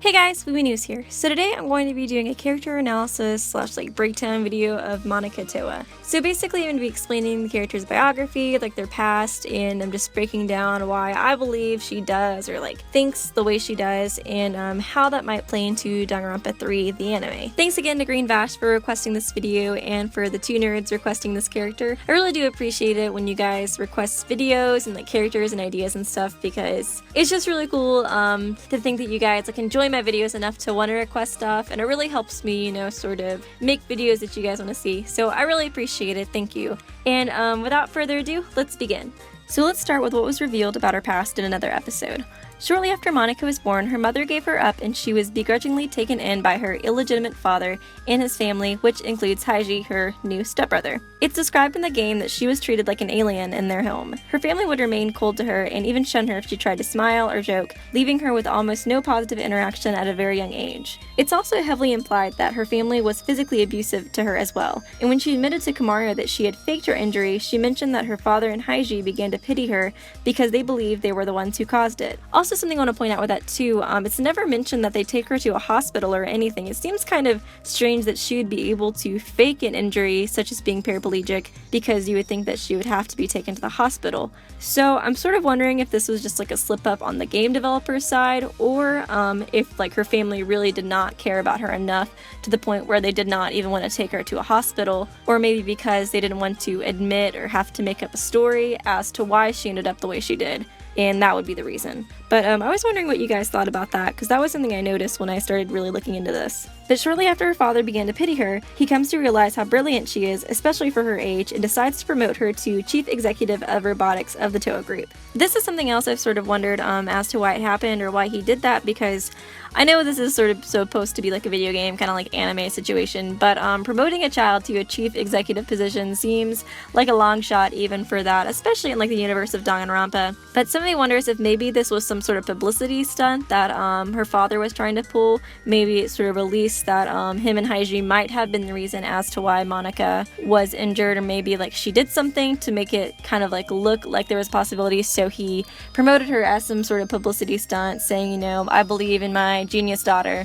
Hey guys, Movie News here. So today I'm going to be doing a character analysis slash breakdown video of Monaca Toa. So basically I'm going to be explaining the character's biography, their past, and I'm just breaking down why I believe she does or thinks the way she does, and how that might play into Danganronpa 3, the anime. Thanks again to Green Vash for requesting this video and for the two nerds requesting this character. I really do appreciate it when you guys request videos and characters and ideas and stuff, because it's just really cool to think that you guys enjoy my videos enough to want to request stuff, and it really helps me, sort of make videos that you guys want to see. So I really appreciate it. Thank you. And without further ado, let's begin. So let's start with what was revealed about her past in another episode. Shortly after Monaca was born, her mother gave her up and she was begrudgingly taken in by her illegitimate father and his family, which includes Haiji, her new stepbrother. It's described in the game that she was treated like an alien in their home. Her family would remain cold to her and even shun her if she tried to smile or joke, leaving her with almost no positive interaction at a very young age. It's also heavily implied that her family was physically abusive to her as well, and when she admitted to Kamara that she had faked her injury, she mentioned that her father and Haiji began to pity her because they believed they were the ones who caused it. Also, something I want to point out with that too, it's never mentioned that they take her to a hospital or anything. It seems kind of strange that she would be able to fake an injury such as being paraplegic, because you would think that she would have to be taken to the hospital. So I'm sort of wondering if this was just a slip up on the game developer's side, or if her family really did not care about her enough to the point where they did not even want to take her to a hospital, or maybe because they didn't want to admit or have to make up a story as to why she ended up the way she did. And that would be the reason. But I was wondering what you guys thought about that, because that was something I noticed when I started really looking into this. But shortly after her father began to pity her, he comes to realize how brilliant she is, especially for her age, and decides to promote her to Chief Executive of Robotics of the Toa Group. This is something else I've sort of wondered as to why it happened or why he did that, because I know this is sort of supposed to be a video game, kind of anime situation, but promoting a child to a chief executive position seems like a long shot even for that, especially in the universe of Danganronpa. But somebody wonders if maybe this was some sort of publicity stunt that her father was trying to pull. Maybe it sort of released that him and Haiji might have been the reason as to why Monaca was injured, or maybe she did something to make it kind of look like there was possibilities, so he promoted her as some sort of publicity stunt, saying, I believe in my genius daughter.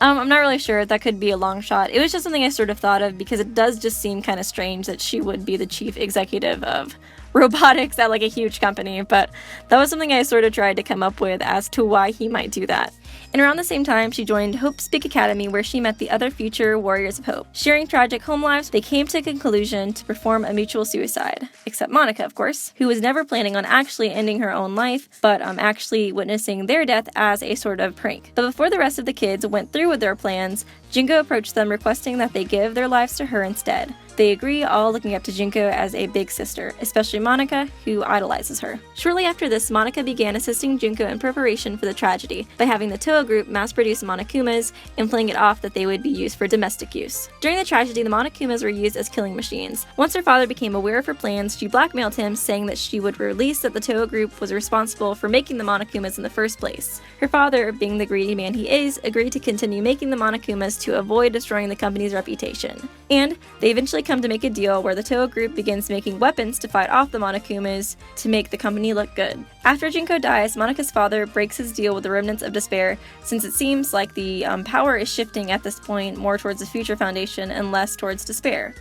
I'm not really sure. That could be a long shot. It was just something I sort of thought of because it does just seem kind of strange that she would be the chief executive of robotics at a huge company, but that was something I sort of tried to come up with as to why he might do that. And around the same time, she joined Hope's Peak Academy, where she met the other future Warriors of Hope. Sharing tragic home lives, they came to a conclusion to perform a mutual suicide. Except Monaca, of course, who was never planning on actually ending her own life, but actually witnessing their death as a sort of prank. But before the rest of the kids went through with their plans, Junko approached them requesting that they give their lives to her instead. They agree, all looking up to Junko as a big sister, especially Monaca, who idolizes her. Shortly after this, Monaca began assisting Junko in preparation for the tragedy by having the Toa group mass-produce Monokumas and playing it off that they would be used for domestic use. During the tragedy, the Monokumas were used as killing machines. Once her father became aware of her plans, she blackmailed him, saying that she would release that the Toa group was responsible for making the Monokumas in the first place. Her father, being the greedy man he is, agreed to continue making the Monokumas to avoid destroying the company's reputation. And they eventually come to make a deal where the Toa group begins making weapons to fight off the Monokumas to make the company look good. After Junko dies, Monaca's father breaks his deal with the remnants of Despair, since it seems like the power is shifting at this point more towards the Future Foundation and less towards Despair.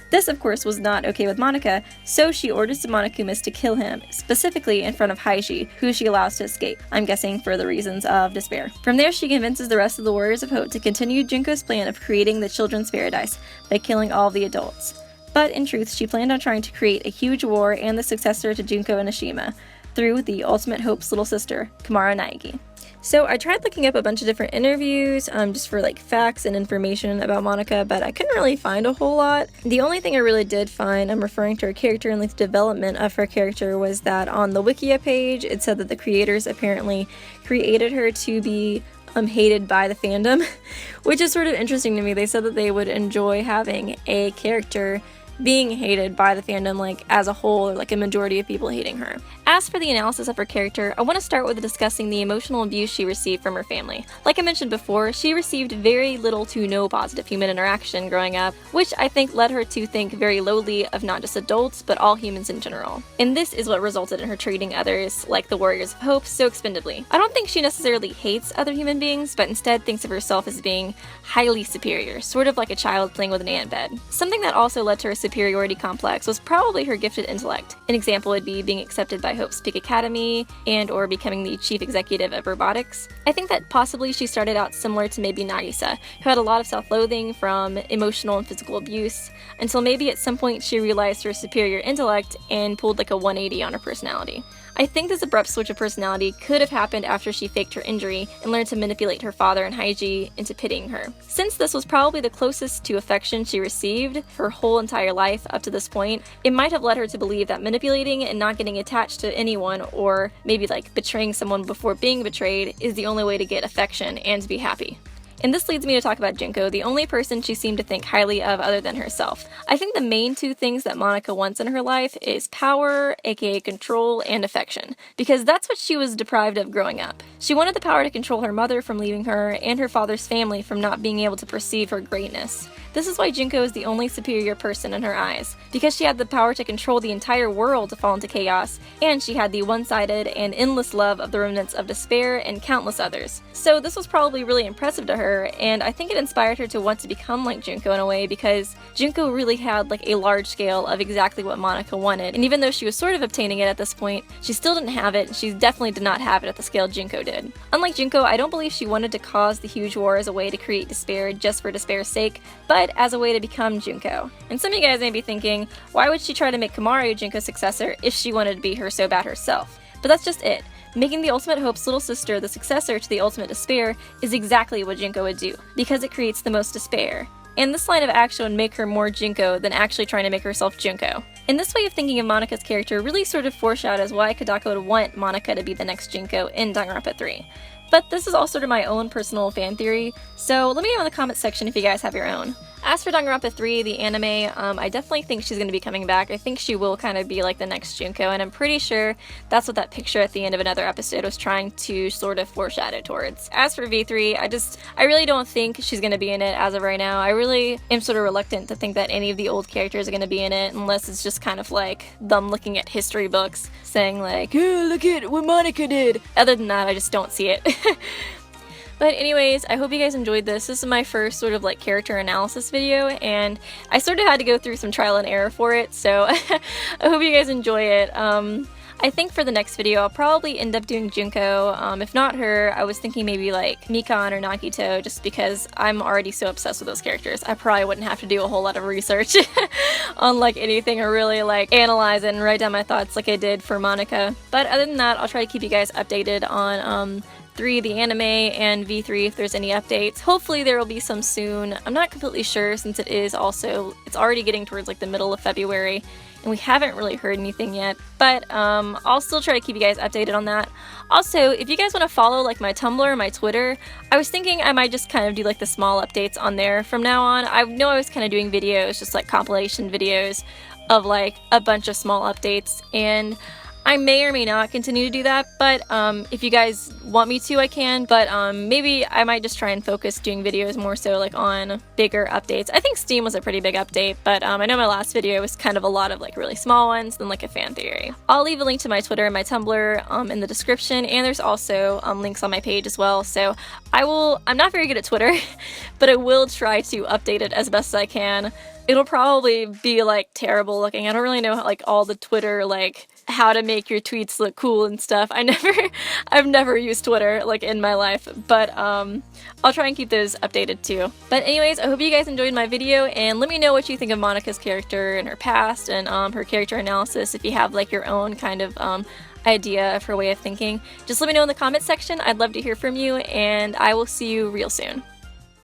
This, of course, was not okay with Monaca, so she orders the Monokumas to kill him, specifically in front of Haiji, who she allows to escape, I'm guessing for the reasons of despair. From there, she convinces the rest of the Warriors of Hope to continue Junko's plan of creating the Children's Paradise by killing all the adults. But in truth, she planned on trying to create a huge war and the successor to Junko and Ashima, through the Ultimate Hope's little sister, Kamara Naegi. So I tried looking up a bunch of different interviews just for facts and information about Monaca, but I couldn't really find a whole lot. The only thing I really did find, I'm referring to her character and the development of her character, was that on the Wikia page it said that the creators apparently created her to be hated by the fandom, which is sort of interesting to me. They said that they would enjoy having a character being hated by the fandom as a whole, or a majority of people hating her. As for the analysis of her character, I want to start with discussing the emotional abuse she received from her family. Like I mentioned before, she received very little to no positive human interaction growing up, which I think led her to think very lowly of not just adults, but all humans in general. And this is what resulted in her treating others, like the Warriors of Hope, so expendably. I don't think she necessarily hates other human beings, but instead thinks of herself as being highly superior, sort of like a child playing with an ant bed. Something that also led to her superiority complex was probably her gifted intellect. An example would be being accepted by Hope's Peak Academy and or becoming the chief executive of robotics. I think that possibly she started out similar to maybe Nagisa, who had a lot of self-loathing from emotional and physical abuse, until maybe at some point she realized her superior intellect and pulled like a 180 on her personality. I think this abrupt switch of personality could have happened after she faked her injury and learned to manipulate her father and Haiji into pitying her. Since this was probably the closest to affection she received her whole entire life up to this point, it might have led her to believe that manipulating and not getting attached to anyone, or maybe like betraying someone before being betrayed, is the only way to get affection and to be happy. And this leads me to talk about Junko, the only person she seemed to think highly of other than herself. I think the main two things that Monaca wants in her life is power, aka control, and affection, because that's what she was deprived of growing up. She wanted the power to control her mother from leaving her and her father's family from not being able to perceive her greatness. This is why Junko is the only superior person in her eyes, because she had the power to control the entire world to fall into chaos, and she had the one-sided and endless love of the remnants of despair and countless others. So this was probably really impressive to her, and I think it inspired her to want to become like Junko in a way, because Junko really had like a large scale of exactly what Monaca wanted, and even though she was sort of obtaining it at this point, she still didn't have it, and she definitely did not have it at the scale Junko did. Unlike Junko, I don't believe she wanted to cause the huge war as a way to create despair just for despair's sake, but as a way to become Junko. And some of you guys may be thinking, why would she try to make Kamaru Junko's successor if she wanted to be her so bad herself? But that's just it. Making the Ultimate Hope's little sister the successor to the Ultimate Despair is exactly what Junko would do, because it creates the most despair. And this line of action would make her more Junko than actually trying to make herself Junko. And this way of thinking of Monaka's character really sort of foreshadows why Kodako would want Monaca to be the next Junko in Danganronpa 3. But this is all sort of my own personal fan theory, so let me know in the comments section if you guys have your own. As for Danganronpa 3, the anime, I definitely think she's going to be coming back. I think she will kind of be like the next Junko, and I'm pretty sure that's what that picture at the end of another episode was trying to sort of foreshadow towards. As for V3, I really don't think she's going to be in it as of right now. I really am sort of reluctant to think that any of the old characters are going to be in it, unless it's just kind of like them looking at history books saying like, oh, look at what Monaca did. Other than that, I just don't see it. But anyways, I hope you guys enjoyed this. This is my first sort of like character analysis video, and I sort of had to go through some trial and error for it, so I hope you guys enjoy it. I think for the next video, I'll probably end up doing Junko. If not her, I was thinking maybe like Mikan or Nagito, just because I'm already so obsessed with those characters. I probably wouldn't have to do a whole lot of research on like anything or really like analyze it and write down my thoughts like I did for Monaca. But other than that, I'll try to keep you guys updated on 3, the anime, and V3 if there's any updates. Hopefully there will be some soon. I'm not completely sure since it's already getting towards like the middle of February and we haven't really heard anything yet, but I'll still try to keep you guys updated on that. Also, if you guys want to follow like my Tumblr or my Twitter, I was thinking I might just kind of do like the small updates on there from now on. I know I was kind of doing videos, just like compilation videos of like a bunch of small updates, and I may or may not continue to do that, but if you guys want me to, I can, but maybe I might just try and focus doing videos more so like on bigger updates. I think Steam was a pretty big update, but I know my last video was kind of a lot of like really small ones than like a fan theory. I'll leave a link to my Twitter and my Tumblr in the description, and there's also links on my page as well, so I'm not very good at Twitter, but I will try to update it as best as I can. It'll probably be like terrible looking. I don't really know like all the Twitter like how to make your tweets look cool and stuff. I've never used Twitter like in my life, but I'll try and keep those updated too. But anyways, I hope you guys enjoyed my video, and let me know what you think of Monaka's character and her past and her character analysis. If you have like your own kind of idea of her way of thinking, just let me know in the comment section. I'd love to hear from you, and I will see you real soon.